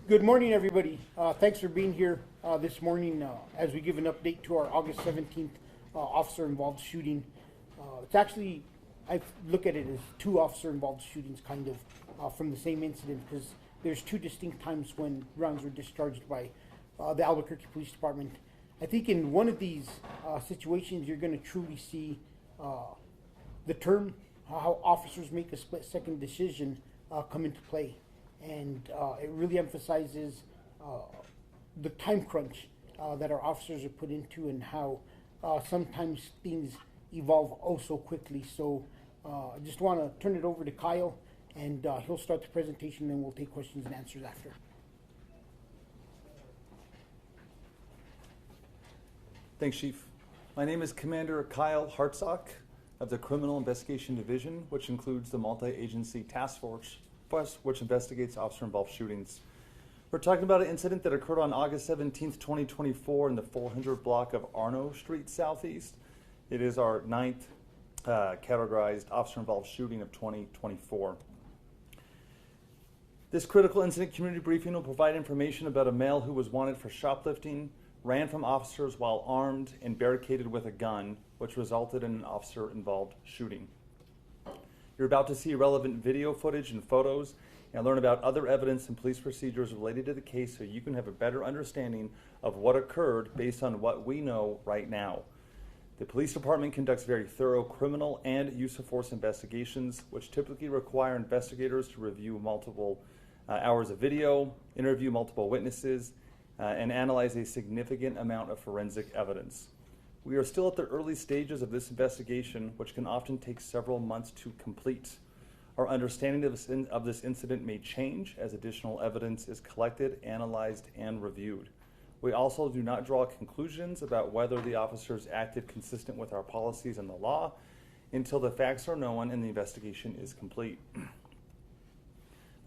Good morning, everybody. Thanks for being here this morning as we give an update to our August 17th officer-involved shooting. It's actually, I look at it as two officer-involved shootings, kind of, from the same incident, because there's two distinct times when rounds were discharged by the Albuquerque Police Department. I think in one of these situations, you're going to truly see the term, how officers make a split-second decision come into play. And it really emphasizes the time crunch that our officers are put into, and how sometimes things evolve oh so quickly. So I just want to turn it over to Kyle, and he'll start the presentation, and we'll take questions and answers after. Thanks, Chief. My name is Commander Kyle Hartsock of the Criminal Investigation Division, which includes the multi-agency task force which investigates officer-involved shootings. We're talking about an incident that occurred on August 17th, 2024 in the 400 block of Arno Street Southeast. It is our ninth categorized officer-involved shooting of 2024. This critical incident community briefing will provide information about a male who was wanted for shoplifting, ran from officers while armed and barricaded with a gun, which resulted in an officer-involved shooting. You're about to see relevant video footage and photos and learn about other evidence and police procedures related to the case so you can have a better understanding of what occurred based on what we know right now. The police department conducts very thorough criminal and use of force investigations, which typically require investigators to review multiple hours of video, interview multiple witnesses, and analyze a significant amount of forensic evidence. We are still at the early stages of this investigation, which can often take several months to complete. Our understanding of this incident may change as additional evidence is collected, analyzed, and reviewed. We also do not draw conclusions about whether the officers acted consistent with our policies and the law until the facts are known and the investigation is complete.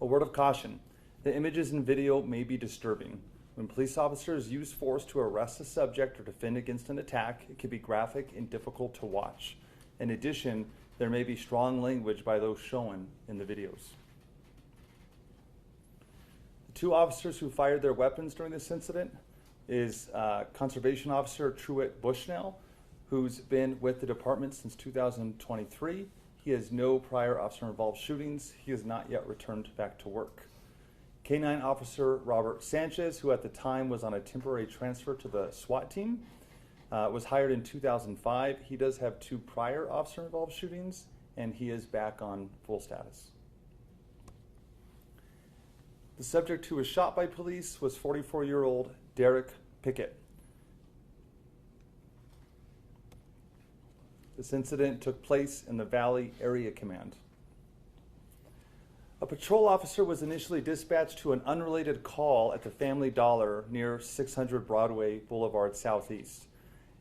A word of caution: the images and video may be disturbing. When police officers use force to arrest a subject or defend against an attack, it can be graphic and difficult to watch. In addition, there may be strong language by those shown in the videos. The two officers who fired their weapons during this incident is Conservation Officer Truett Bushnell, who's been with the department since 2023. He has no prior officer-involved shootings. He has not yet returned back to work. K-9 Officer Robert Sanchez, who at the time was on a temporary transfer to the SWAT team, was hired in 2005. He does have two prior officer-involved shootings, and he is back on full status. The subject who was shot by police was 44-year-old Derek Pickett. This incident took place in the Valley Area Command. A patrol officer was initially dispatched to an unrelated call at the Family Dollar near 600 Broadway Boulevard Southeast.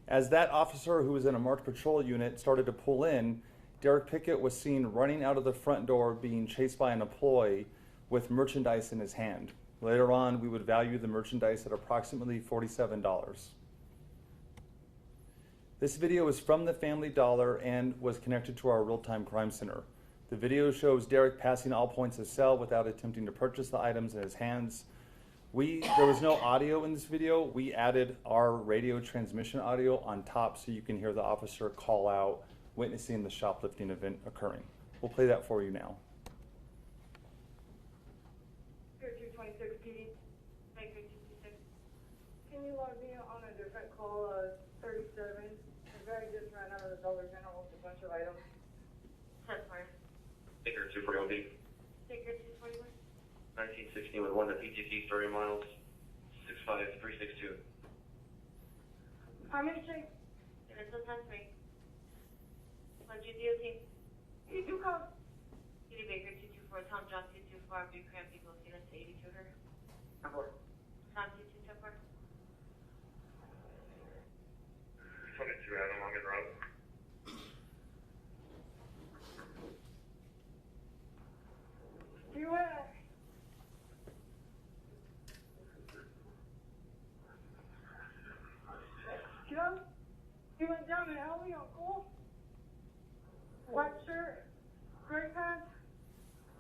As that officer, who was in a marked patrol unit, started to pull in, Derek Pickett was seen running out of the front door being chased by an employee with merchandise in his hand. Later on, we would value the merchandise at approximately $47. This video is from the Family Dollar and was connected to our real-time crime center. The video shows Derek passing all points of sale without attempting to purchase the items in his hands. There was no audio in this video. We added our radio transmission audio on top so you can hear the officer call out, witnessing the shoplifting event occurring. We'll play that for you now. Here, 226 PD, make 226. Can you log me on a different call, 37? The guy just ran out of the Dollar General with a bunch of items. That's fine. Baker 241B. Baker 241. 1916 with 1 to PTC 30 miles, 65362. How many checks? It's a 10-3. What'd you do, team? You do call. PD Baker 224, Tom John 224, Big Cram People, Unit 82 her. Number. Tom 2224. 22 Adam Long and Road. You went. Jump. You went down an alley on cool. White shirt, gray pants,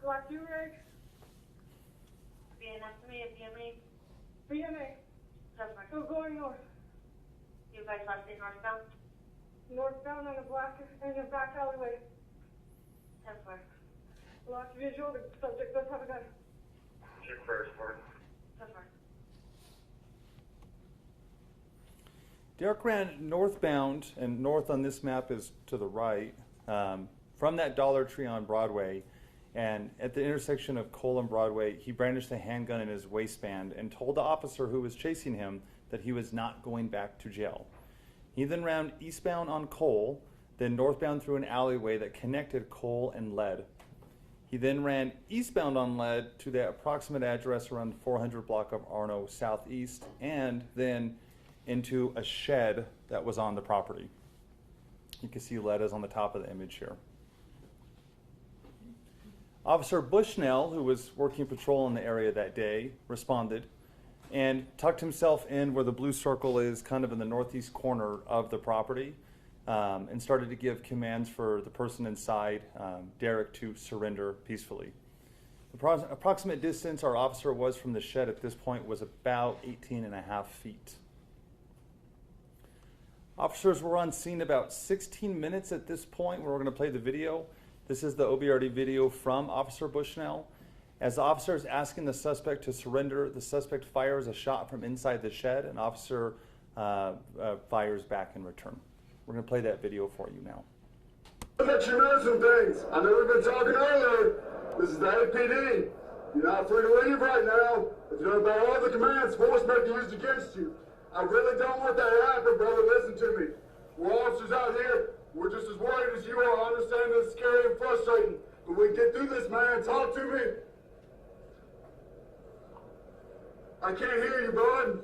black do-rag. Vienna hit BMA? BNA. Suspect. So going north. You guys last seen northbound? Northbound on a back alleyway. 10-4. Lost visual, the subject does have a gun. Check first, Mark. 10-4. Derek ran northbound, and north on this map is to the right, from that Dollar Tree on Broadway. And at the intersection of Cole and Broadway, he brandished a handgun in his waistband and told the officer who was chasing him that he was not going back to jail. He then ran eastbound on Cole, then northbound through an alleyway that connected Cole and Lead. He then ran eastbound on Lead to the approximate address around 400 block of Arno Southeast, and then into a shed that was on the property. You can see Lead is on the top of the image here. Officer Bushnell, who was working patrol in the area that day, responded and tucked himself in where the blue circle is, kind of in the northeast corner of the property, and started to give commands for the person inside, Derek, to surrender peacefully. The approximate distance our officer was from the shed at this point was about 18.5 feet. Officers were on scene about 16 minutes at this point where we're going to play the video. This is the OBRD video from Officer Bushnell. As the officer is asking the suspect to surrender, the suspect fires a shot from inside the shed, and officer fires back in return. We're going to play that video for you now. I'll let you know some things. I know we've been talking earlier. This is the APD. You're not free to leave right now. If you don't obey all the commands, force may be used against you. I really don't want that to happen, brother. Listen to me. We're officers out here. We're just as worried as you are. I understand that it's scary and frustrating, but we can get through this, man. Talk to me. I can't hear you, bud.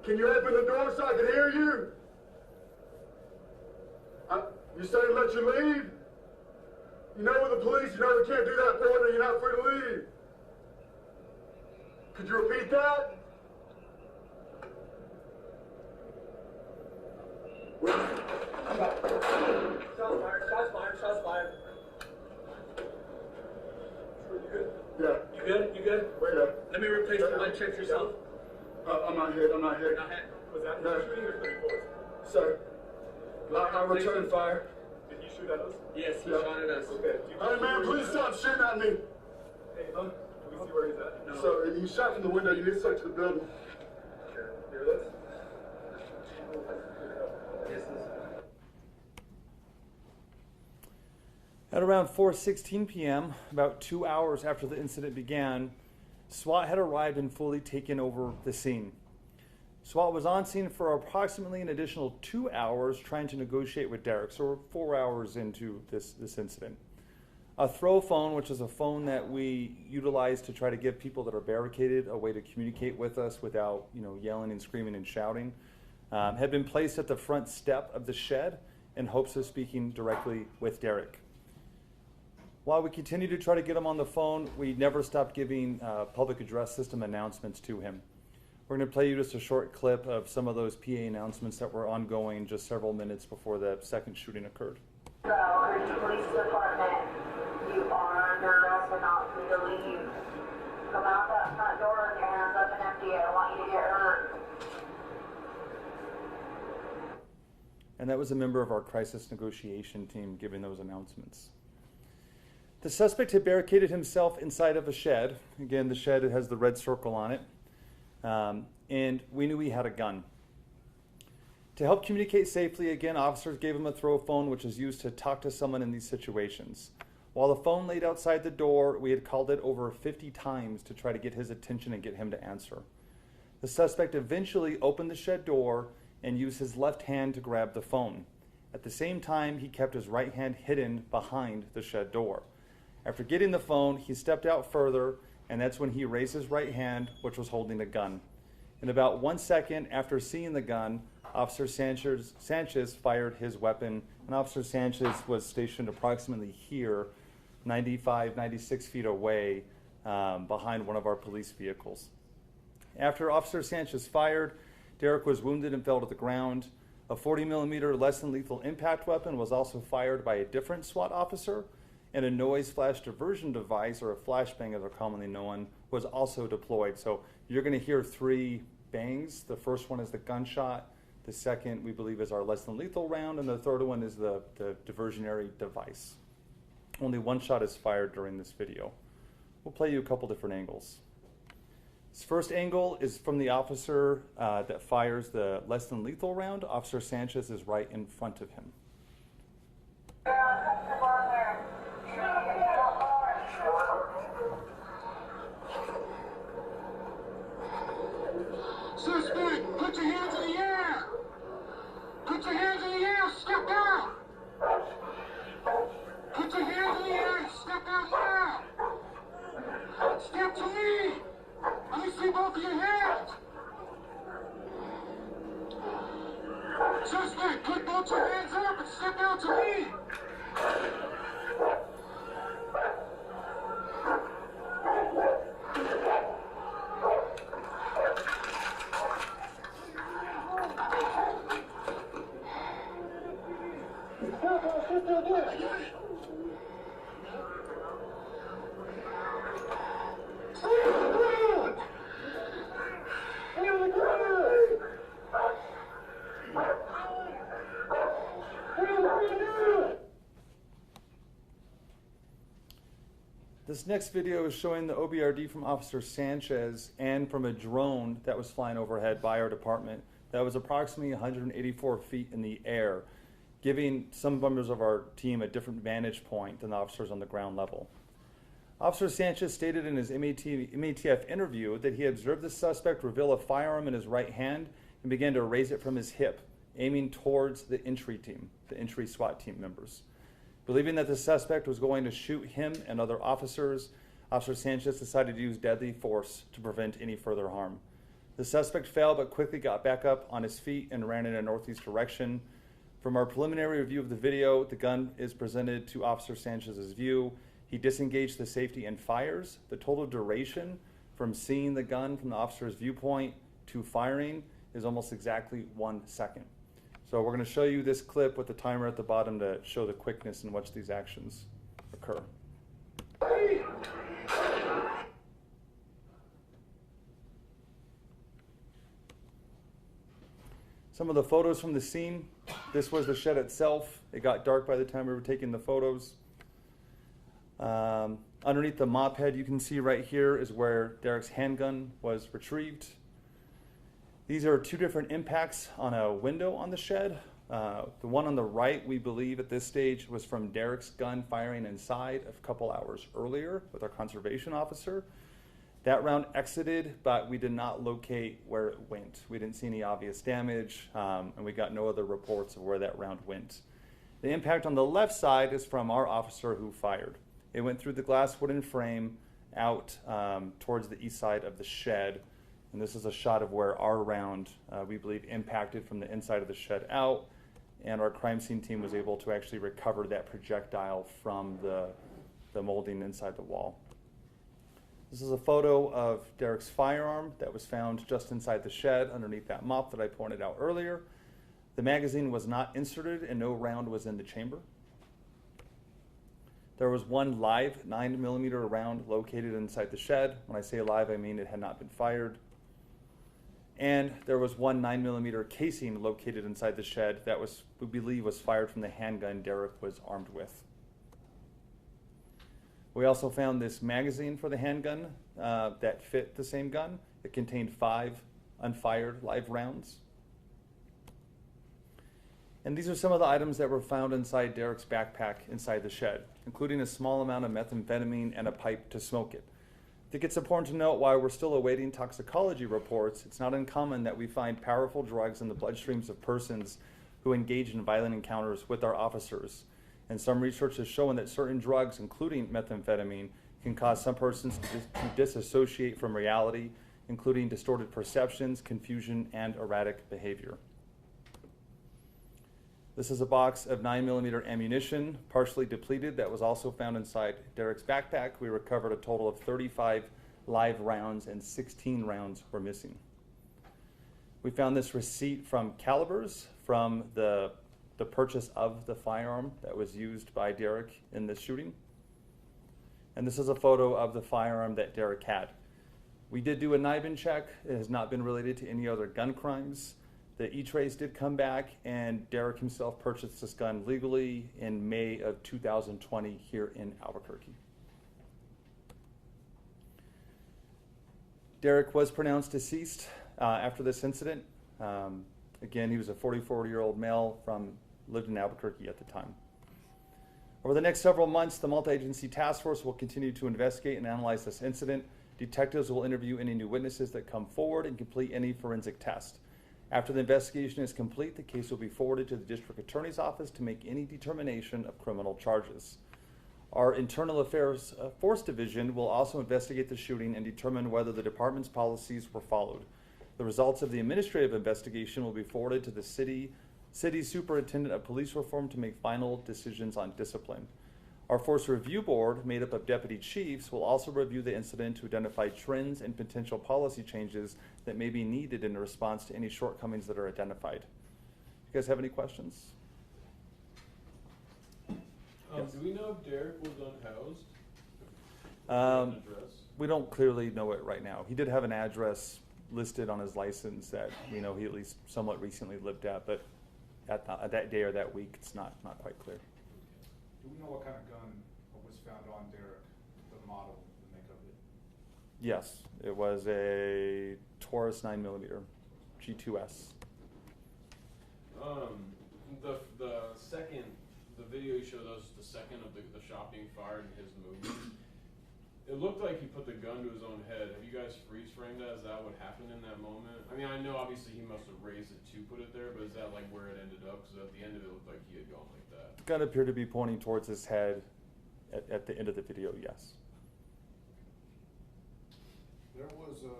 Can you open the door so I can hear you? You say let you leave? You know with the police, you know they can't do that, partner. You're not free to leave. Could you repeat that? Shots fired, shots fired, shots fired. You good? Yeah. You good? You good? Wait up. Let me replace your leg. Check yourself. I'm not hit. I'm not hit. Not hit. Was that No. shooting or 34? Sir, I return fire. Did he shoot at us? Yes, he Yeah. shot at us. Okay. Hey man, please stop shooting at me. Hey, can we see where he's at? No. So he shot from the window. You need to search the building. Here, let's. At around 4:16 p.m., about 2 hours after the incident began, SWAT had arrived and fully taken over the scene. SWAT was on scene for approximately an additional 2 hours trying to negotiate with Derek, so we're 4 hours into this incident. A throw phone, which is a phone that we utilize to try to give people that are barricaded a way to communicate with us without, yelling and screaming and shouting, had been placed at the front step of the shed in hopes of speaking directly with Derek. While we continued to try to get him on the phone, we never stopped giving public address system announcements to him. We're going to play you just a short clip of some of those PA announcements that were ongoing just several minutes before the second shooting occurred. Albuquerque Police Department, you are under arrest and not free to leave. Come out that front door with your hands up and empty. I don't want you to get hurt. And that was a member of our crisis negotiation team giving those announcements. The suspect had barricaded himself inside of a shed. Again, the shed has the red circle on it. And we knew he had a gun. To help communicate safely, again, officers gave him a throw phone, which is used to talk to someone in these situations. While the phone laid outside the door, we had called it over 50 times to try to get his attention and get him to answer. The suspect eventually opened the shed door and used his left hand to grab the phone. At the same time, he kept his right hand hidden behind the shed door. After getting the phone, he stepped out further, and that's when he raised his right hand, which was holding a gun. In about 1 second after seeing the gun, Officer Sanchez fired his weapon, and Officer Sanchez was stationed approximately here, 95, 96 feet away, behind one of our police vehicles. After Officer Sanchez fired, Derek was wounded and fell to the ground. A 40 millimeter less than lethal impact weapon was also fired by a different SWAT officer, and a noise flash diversion device, or a flashbang as they're commonly known, was also deployed. So you're going to hear 3 bangs. The first one is the gunshot. The second, we believe, is our less than lethal round, and the third one is the diversionary device. Only 1 shot is fired during this video. We'll play you a couple different angles. This first angle is from the officer that fires the less than lethal round. Officer Sanchez is right in front of him. Suspect, put your hands in the air! Put your hands in the air, step out! Put your hands in the air, step out now! Step to me! Let me see both of your hands! Suspect, put both your hands up and step out to me! This next video is showing the OBRD from Officer Sanchez and from a drone that was flying overhead by our department that was approximately 184 feet in the air, giving some members of our team a different vantage point than the officers on the ground level. Officer Sanchez stated in his MATF interview that he observed the suspect reveal a firearm in his right hand and began to raise it from his hip, aiming towards the entry team, the entry SWAT team members. Believing that the suspect was going to shoot him and other officers, Officer Sanchez decided to use deadly force to prevent any further harm. The suspect fell but quickly got back up on his feet and ran in a northeast direction. From our preliminary review of the video, the gun is presented to Officer Sanchez's view. He disengaged the safety and fires. The total duration from seeing the gun from the officer's viewpoint to firing is almost exactly 1 second. So we're going to show you this clip with the timer at the bottom to show the quickness in which these actions occur. Some of the photos from the scene. This was the shed itself. It got dark by the time we were taking the photos. Underneath the mop head, you can see right here is where Derek's handgun was retrieved. These are 2 different impacts on a window on the shed. The one on the right, we believe at this stage, was from Derek's gun firing inside a couple hours earlier with our conservation officer. That round exited, but we did not locate where it went. We didn't see any obvious damage, and we got no other reports of where that round went. The impact on the left side is from our officer who fired. It went through the glass wooden frame out towards the east side of the shed. And this is a shot of where our round, we believe, impacted from the inside of the shed out, and our crime scene team was able to actually recover that projectile from the molding inside the wall. This is a photo of Derek's firearm that was found just inside the shed underneath that mop that I pointed out earlier. The magazine was not inserted and no round was in the chamber. There was 1 live 9mm round located inside the shed. When I say live, I mean it had not been fired. And there was 1 9mm casing located inside the shed that we believe was fired from the handgun Derek was armed with. We also found this magazine for the handgun that fit the same gun. It contained 5 unfired live rounds. And these are some of the items that were found inside Derek's backpack inside the shed, including a small amount of methamphetamine and a pipe to smoke it. I think it's important to note, while we're still awaiting toxicology reports, it's not uncommon that we find powerful drugs in the bloodstreams of persons who engage in violent encounters with our officers. And some research has shown that certain drugs, including methamphetamine, can cause some persons to disassociate from reality, including distorted perceptions, confusion, and erratic behavior. This is a box of 9mm ammunition, partially depleted, that was also found inside Derek's backpack. We recovered a total of 35 live rounds and 16 rounds were missing. We found this receipt from Calibers from the purchase of the firearm that was used by Derek in this shooting. And this is a photo of the firearm that Derek had. We did do a NIBIN check. It has not been related to any other gun crimes. The E-trace did come back, and Derek himself purchased this gun legally in May of 2020 here in Albuquerque. Derek was pronounced deceased after this incident. Again, he was a 44-year-old male lived in Albuquerque at the time. Over the next several months, the multi-agency task force will continue to investigate and analyze this incident. Detectives will interview any new witnesses that come forward and complete any forensic test. After the investigation is complete, the case will be forwarded to the district attorney's office to make any determination of criminal charges. Our Internal Affairs Force Division will also investigate the shooting and determine whether the department's policies were followed. The results of the administrative investigation will be forwarded to the city superintendent of police reform to make final decisions on discipline. Our Force Review Board, made up of deputy chiefs, will also review the incident to identify trends and potential policy changes that may be needed in response to any shortcomings that are identified. You guys have any questions? Yes. Do we know if Derek was unhoused? Address? We don't clearly know it right now. He did have an address listed on his license that we know he at least somewhat recently lived at, but at that day or that week, it's not quite clear. Do we know what kind of gun was found on Derek, the model, the make of it? Yes, it was a Taurus 9mm G2S. The video you showed us, the second of the shot being fired in his movement, it looked like he put the gun to his own head. Have you guys freeze framed that? Is that what happened in that moment? I mean, I know obviously he must have raised it to put it there, but is that like where it ended up? Because at the end of it, it looked like he had gone like that. The gun appeared to be pointing towards his head at the end of the video, yes. There was a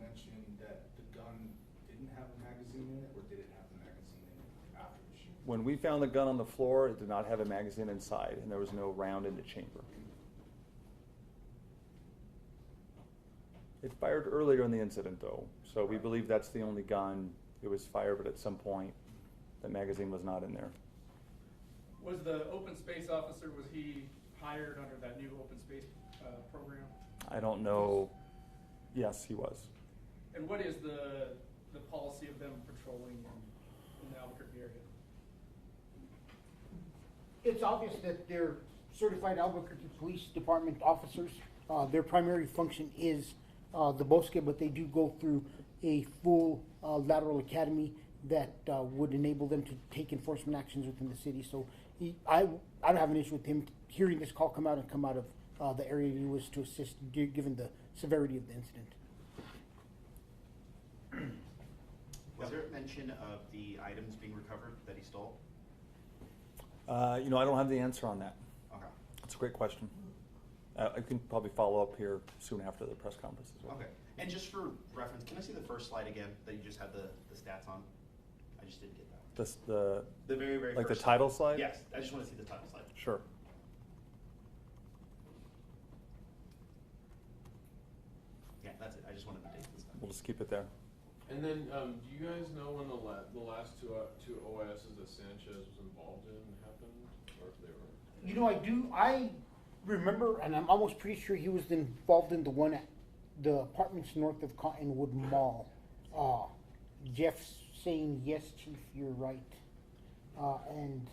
mention that the gun didn't have a magazine in it, or did it have the magazine in it after the shoot? When we found the gun on the floor, it did not have a magazine inside, and there was no round in the chamber. It fired earlier in the incident, though, so we believe that's the only gun. It was fired, but at some point, the magazine was not in there. Was the open space officer, was he hired under that new open space program? I don't know. Yes, he was. And what is the policy of them patrolling in the Albuquerque area? It's obvious that they're certified Albuquerque Police Department officers. Their primary function is the Bosque, but they do go through a full lateral academy that would enable them to take enforcement actions within the city. So I don't have an issue with him hearing this call come out of the area he was to assist, given the severity of the incident. Was there mention of the items being recovered that he stole? I don't have the answer on that. Okay. That's a great question. I can probably follow up here soon after the press conference as well. Okay. And just for reference, can I see the first slide again that you just had the stats on? I just didn't get that. The very, very like first the title slide? Yes, I just want to see the title slide. Sure. Yeah, that's it. I just wanted the date and stuff. We'll just keep it there. And then, do you guys know when the last two OISs that Sanchez was involved in happened, or if they were? You know, I do. I remember, and I'm almost pretty sure he was involved in the one at the apartments north of Cottonwood Mall. Jeff's saying, yes, Chief, you're right. And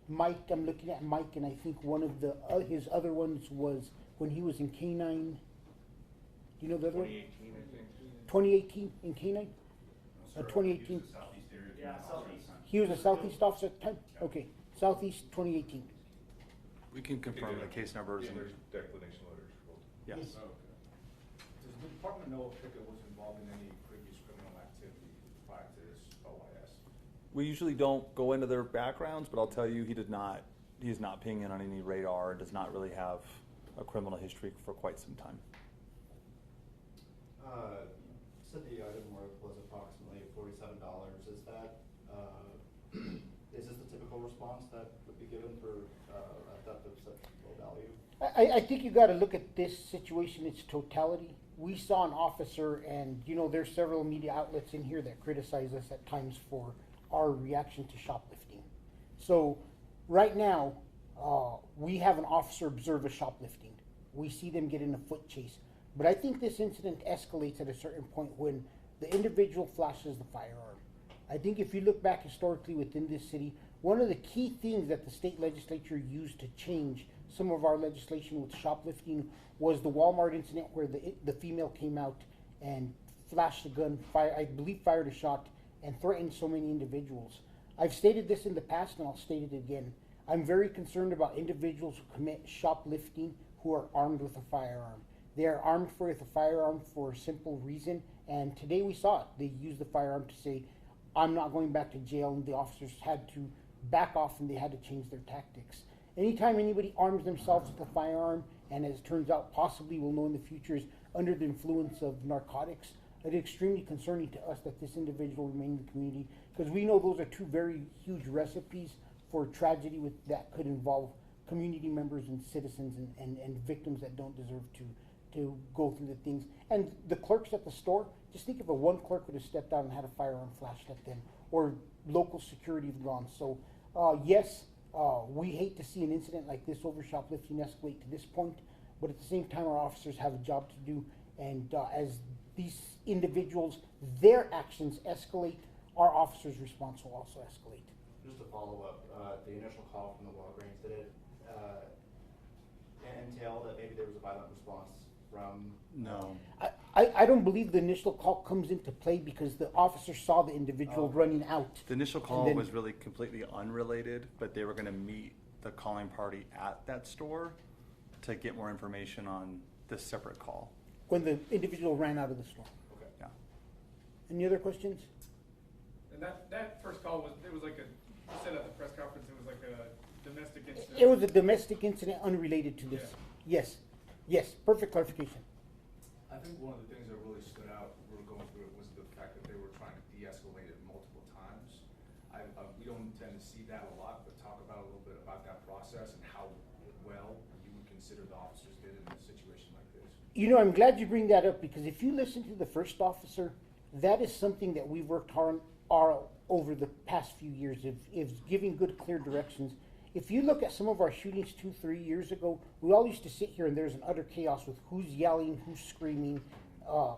Mike, I'm looking at Mike, and I think one of the his other ones was when he was in K-9. Do you know the other one? 2018, I think. 2018 in K-9? 2018. Yeah, Southeast. He was a Southeast officer at the time? Okay, Southeast 2018. We can confirm the case numbers. Yeah, there's declination letters. Yes. Oh, okay. Does the department know if Pickett was involved in any previous criminal activity prior to this OIS? We usually don't go into their backgrounds, but I'll tell you, he is not pinging on any radar, does not really have a criminal history for quite some time. Said the item worth was approximately $47. Is that, is this the typical response that would be given for a theft of such low value? I think you got to look at this situation its totality. We saw an officer, and there's several media outlets in here that criticize us at times for our reaction to shoplifting. So right now, we have an officer observe a shoplifting. We see them get in a foot chase. But I think this incident escalates at a certain point when the individual flashes the firearm. I think if you look back historically within this city, one of the key things that the state legislature used to change some of our legislation with shoplifting was the Walmart incident where the female came out and flashed a gun, I believe fired a shot, and threatened so many individuals. I've stated this in the past and I'll state it again. I'm very concerned about individuals who commit shoplifting who are armed with a firearm. They are armed with a firearm for a simple reason, and today we saw it. They used the firearm to say, I'm not going back to jail, and the officers had to back off and they had to change their tactics. Anytime anybody arms themselves with a firearm, and as it turns out possibly we'll know in the future is under the influence of narcotics, it is extremely concerning to us that this individual remain in the community, because we know those are two very huge recipes for tragedy that could involve community members and citizens and victims that don't deserve to go through the things. And the clerks at the store, just think if one clerk would have stepped out and had a firearm flashed at them, or local security have gone. So yes, we hate to see an incident like this over shoplifting escalate to this point, but at the same time our officers have a job to do, and as these individuals, their actions escalate, our officers' response will also escalate. Just to follow up, the initial call from the Walgreens, did it entail that maybe there was a violent response from? No. I don't believe the initial call comes into play because the officer saw the individual running out. The initial call was really completely unrelated, but they were going to meet the calling party at that store to get more information on this separate call. When the individual ran out of the store. Okay. Yeah. Any other questions? And that first call was, it was like you said at the press conference, it was like a domestic incident. It was a domestic incident unrelated to this. Yeah. Yes, perfect clarification. I think one of the things that really stood out, we were going through it, was the fact that they were trying to de-escalate it multiple times. We don't tend to see that a lot, but talk about a little bit about that process and how well you would consider the officers did in a situation like this. You know, I'm glad you bring that up, because if you listen to the first officer, that is something that we've worked hard on over the past few years, is giving good, clear directions. If you look at some of our shootings 2-3 years ago, we all used to sit here and there's an utter chaos with who's yelling, who's screaming.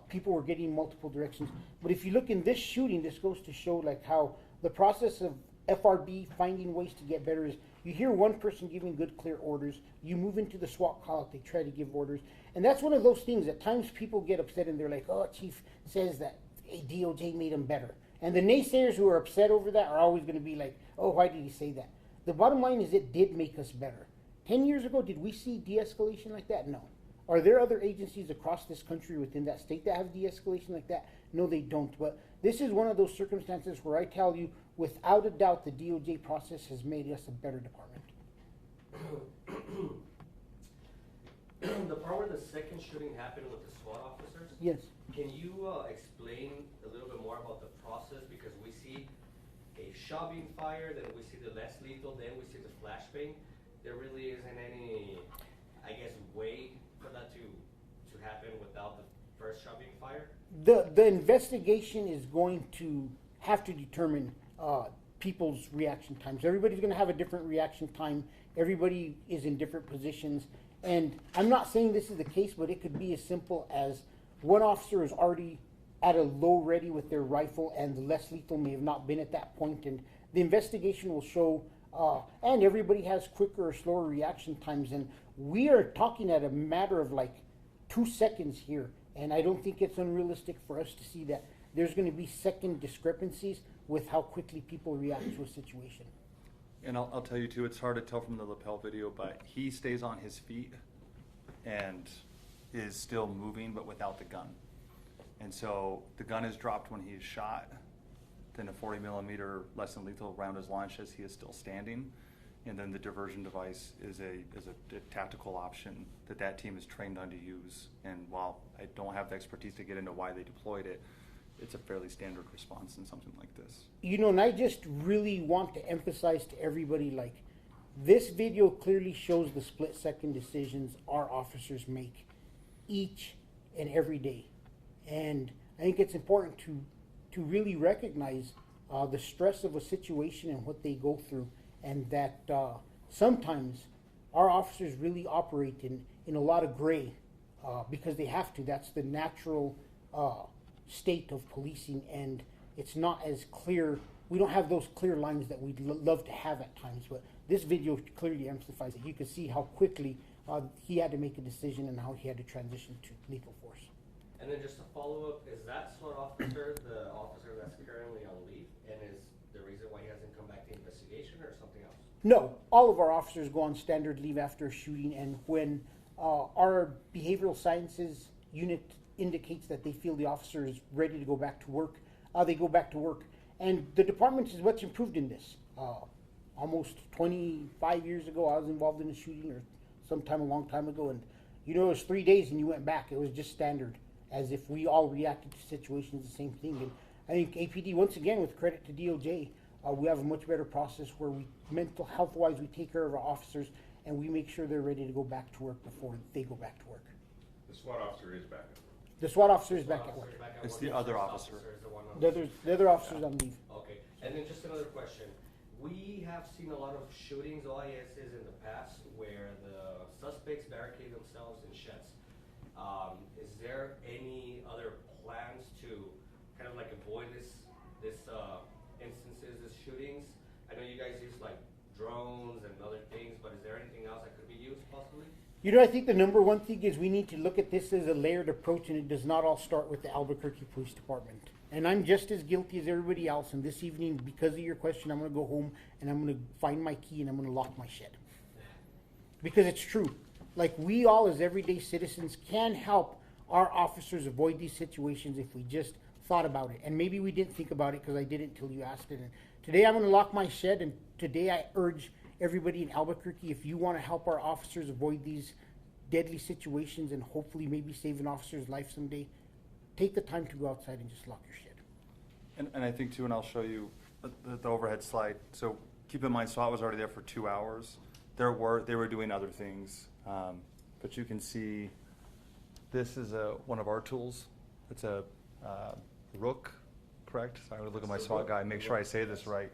People were getting multiple directions. But if you look in this shooting, this goes to show like how the process of FRB finding ways to get better is you hear one person giving good, clear orders. You move into the SWAT call, they try to give orders. And that's one of those things. At times people get upset and they're like, oh, chief says that DOJ made him better. And the naysayers who are upset over that are always going to be like, oh, why did he say that? The bottom line is it did make us better. 10 years ago, did we see de-escalation like that? No. Are there other agencies across this country within that state that have de-escalation like that? No, they don't. But this is one of those circumstances where I tell you, without a doubt, the DOJ process has made us a better department. The part where the second shooting happened with the SWAT officers? Yes. Can you explain a little bit more about the process? Because we see a shot being fired, then we see the less lethal, then we see the flashbang. There really isn't any, I guess, way for that to happen without the first shot being fired? The investigation is going to have to determine people's reaction times. Everybody's going to have a different reaction time. Everybody is in different positions. And I'm not saying this is the case, but it could be as simple as one officer is already at a low ready with their rifle and the less lethal may have not been at that point. And the investigation will show, and everybody has quicker or slower reaction times. And we are talking at a matter of like 2 seconds here. And I don't think it's unrealistic for us to see that there's going to be second discrepancies with how quickly people react to a situation. And I'll tell you too, it's hard to tell from the lapel video, but he stays on his feet and is still moving, but without the gun. And so the gun is dropped when he is shot. Then a 40 millimeter less than lethal round is launched as he is still standing. And then the diversion device is a tactical option that team is trained on to use. And while I don't have the expertise to get into why they deployed it, it's a fairly standard response in something like this. You know, and I just really want to emphasize to everybody, like, this video clearly shows the split-second decisions our officers make each and every day. And I think it's important to really recognize the stress of a situation and what they go through, and that sometimes our officers really operate in a lot of gray because they have to. That's the natural state of policing, and it's not as clear. We don't have those clear lines that we'd love to have at times, but this video clearly emphasizes it. You can see how quickly he had to make a decision and how he had to transition to lethal force. And then just a follow-up, is that SWAT officer the officer that's currently on leave, and is the reason why he hasn't come back to investigation, or something else? No, all of our officers go on standard leave after a shooting, and when our behavioral sciences unit indicates that they feel the officer is ready to go back to work, they go back to work. And the department is what's improved in this. Almost 25 years ago, I was involved in a shooting, or sometime a long time ago, and it was 3 days and you went back. It was just standard, as if we all reacted to situations the same thing. And I think APD, once again, with credit to DOJ, we have a much better process where we, mental health-wise, we take care of our officers and we make sure they're ready to go back to work before they go back to work. The SWAT officer is back at work. The SWAT officer is back at work. It's the other officer. The other officer's on leave. Okay, and then just another question. We have seen a lot of shootings, OISs, in the past where the suspects barricade themselves in sheds. Is there any other plans to kind of like avoid this instances, these shootings? I know you guys use like drones and other things, but is there anything else that could be used possibly? I think the number one thing is we need to look at this as a layered approach, and it does not all start with the Albuquerque Police Department. And I'm just as guilty as everybody else. And this evening, because of your question, I'm going to go home and I'm going to find my key and I'm going to lock my shed. Because it's true. Like, we all as everyday citizens can help our officers avoid these situations if we just thought about it. And maybe we didn't think about it because I didn't until you asked it. And today I'm going to lock my shed, and today I urge everybody in Albuquerque, if you want to help our officers avoid these deadly situations and hopefully maybe save an officer's life someday, take the time to go outside and just lock your shed. And I think too, and I'll show you the overhead slide. So keep in mind, SWAT was already there for 2 hours. They were doing other things, but you can see this is one of our tools. It's a Rook, correct? So I would look at my SWAT guy, make sure I say this right.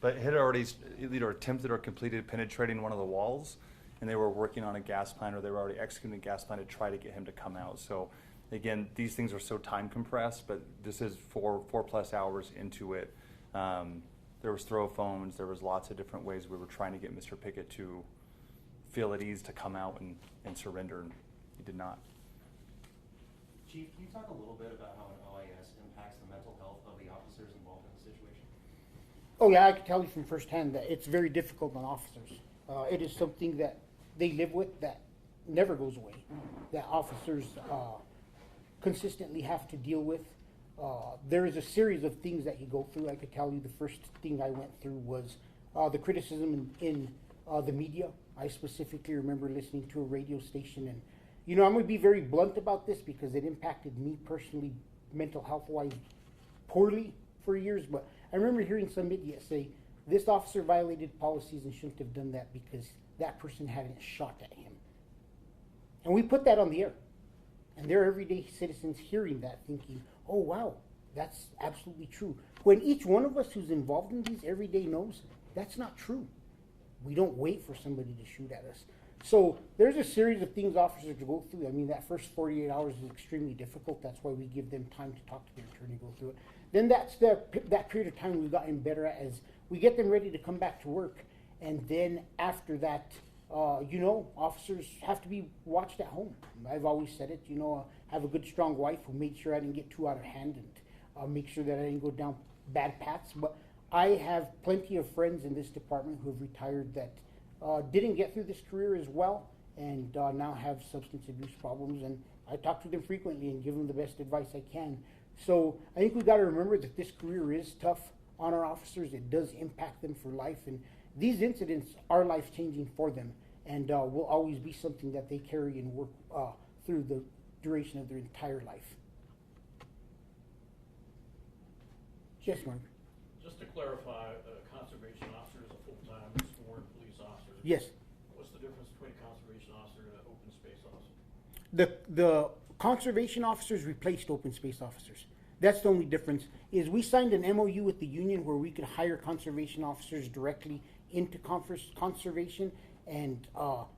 But it had already either attempted or completed penetrating one of the walls, and they were working on a gas plan, or they were already executing a gas plan to try to get him to come out. So again, these things are so time compressed, but this is 4+ hours into it. There was throw phones, there was lots of different ways we were trying to get Mr. Pickett to feel at ease to come out and surrender, and he did not. Chief, can you talk a little bit about how an OIS impacts the mental health of the officers involved in the situation? Oh yeah, I can tell you from firsthand that it's very difficult on officers. It is something that they live with that never goes away, that officers consistently have to deal with. There is a series of things that you go through. I could tell you the first thing I went through was the criticism in the media. I specifically remember listening to a radio station, and I'm going to be very blunt about this because it impacted me personally, mental health-wise, poorly for years. But I remember hearing some idiot say, this officer violated policies and shouldn't have done that because that person hadn't shot at him. And we put that on the air. And there are everyday citizens hearing that thinking, oh wow, that's absolutely true. When each one of us who's involved in these every day knows that's not true. We don't wait for somebody to shoot at us. So there's a series of things officers go through. I mean, that first 48 hours is extremely difficult. That's why we give them time to talk to their attorney, go through it. Then that's that period of time we've gotten better at as we get them ready to come back to work. And then after that, officers have to be watched at home. I've always said it, I have a good, strong wife who made sure I didn't get too out of hand and make sure that I didn't go down bad paths. But I have plenty of friends in this department who have retired that didn't get through this career as well and now have substance abuse problems. And I talk to them frequently and give them the best advice I can. So I think we've got to remember that this career is tough on our officers. It does impact them for life. And these incidents are life-changing for them and will always be something that they carry and work through the duration of their entire life. Yes, Mark? Just to clarify, conservation officer is a full-time sworn police officer. Yes. What's the difference between a conservation officer and an open space officer? The conservation officers replaced open space officers. That's the only difference, is we signed an MOU with the union where we could hire conservation officers directly into conservation and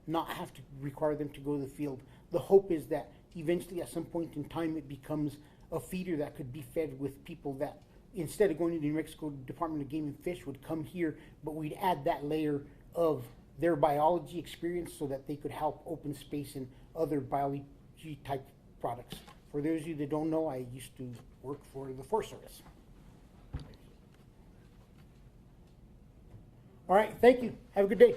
not have to require them to go to the field. The hope is that eventually at some point in time it becomes a feeder that could be fed with people that instead of going to the New Mexico Department of Game and Fish would come here, but we'd add that layer of their biology experience so that they could help open space and other biology type products. For those of you that don't know, I used to work for the Forest Service. All right, thank you. Have a good day.